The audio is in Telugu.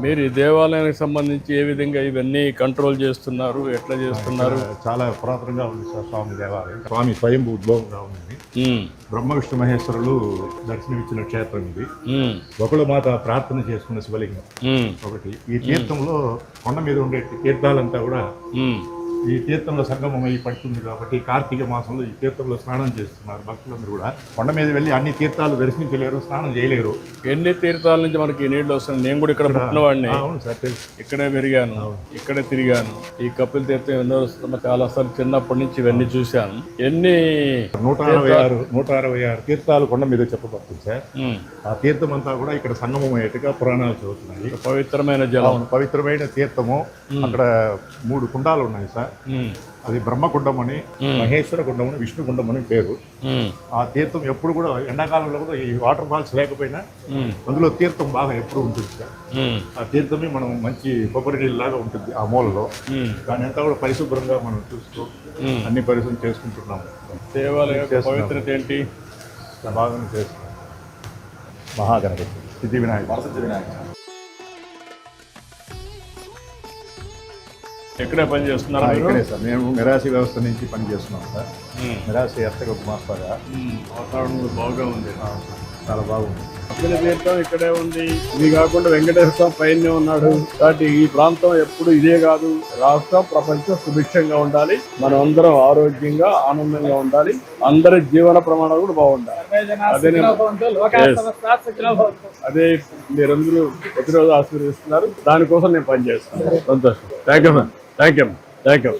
మీరు ఈ దేవాలయానికి సంబంధించి ఏ విధంగా ఇవన్నీ కంట్రోల్ చేస్తున్నారు, ఎట్లా చేస్తున్నారు? చాలా పురాతనంగా ఉంది సార్ స్వామి దేవాలయం. స్వామి స్వయం ఉద్భవంగా ఉంది. బ్రహ్మ విష్ణు మహేశ్వరులు దర్శనమిచ్చిన క్షేత్రం ఇది. ఒకళ్ళు మాత ప్రార్థన చేసుకున్న శివలింగం ఒకటి. ఈ తీర్థంలో కొండ మీద ఉండే తీర్థాలంతా కూడా ఈ తీర్థంలో సంగమం అయి పడుతుంది కాబట్టి కార్తీక మాసంలో ఈ తీర్థంలో స్నానం చేస్తున్నారు భక్తులందరూ కూడా. కొండ మీద వెళ్ళి అన్ని తీర్థాలు దర్శించలేరు, స్నానం చేయలేరు. ఎన్ని తీర్థాల నుంచి మనకి నీళ్లు వస్తుంది? నేను కూడా ఇక్కడ పుట్టినవాడిని, ఇక్కడే పెరిగాను, ఇక్కడే తిరిగాను. ఈ కపిల తీర్థం ఎన్నో చాలా సార్లు చిన్నప్పటి నుంచి ఇవన్నీ చూశాను. ఎన్ని 166 తీర్థాలు కొండ మీద చెప్పబడుతుంది సార్. ఆ తీర్థం అంతా కూడా ఇక్కడ సంగమం అయ్యేట్టుగా పురాణాలు చదువుతున్నాయి. పవిత్రమైన జలం, పవిత్రమైన తీర్థము. అక్కడ 3 కుండాలు ఉన్నాయి సార్. అది బ్రహ్మకుండం అని, మహేశ్వర కుండం అని, విష్ణు కుండం అని పేరు. ఆ తీర్థం ఎప్పుడు కూడా ఎండాకాలంలో కూడా ఈ వాటర్ ఫాల్స్ లేకపోయినా అందులో తీర్థం బాగా ఎప్పుడు ఉంటుంది సార్. ఆ తీర్థమే మనం మంచి కొబ్బరి నీళ్ళలాగా ఉంటుంది ఆ మూలలో. దాని అంతా కూడా పరిశుభ్రంగా మనం చూస్తూ అన్ని పరిశుభ్రం చేసుకుంటున్నాము. దేవాలయ పవిత్రత ఏంటి? బాగానే చేస్తున్నాం. మహాగణపతి, సిద్ధి వినాయక. ఎక్కడే పని చేస్తున్నారు? ఇక్కడే సార్. మేము మిరాసి వ్యవస్థ నుంచి పని చేస్తున్నాం సార్. మిరాసి ఎత్తగా మాస్టర్గా. వాతావరణం బాగా ఉంది, చాలా బాగుంది. కపిల తీర్థం ఇక్కడే ఉంది. ఇది కాకుండా వెంకటేశ్వర స్వామి పైనే ఉన్నాడు. కాబట్టి ఈ ప్రాంతం ఎప్పుడు ఇదే కాదు, రాష్ట్రం ప్రపంచం సుభిక్షంగా ఉండాలి, మనం అందరం ఆరోగ్యంగా ఆనందంగా ఉండాలి, అందరి జీవన ప్రమాణాలు కూడా బాగుండాలి. అదే మీరందరూ ప్రతిరోజు ఆశీర్వదిస్తున్నారు. దానికోసం నేను పనిచేస్తాను. సంతోషం. Thank you.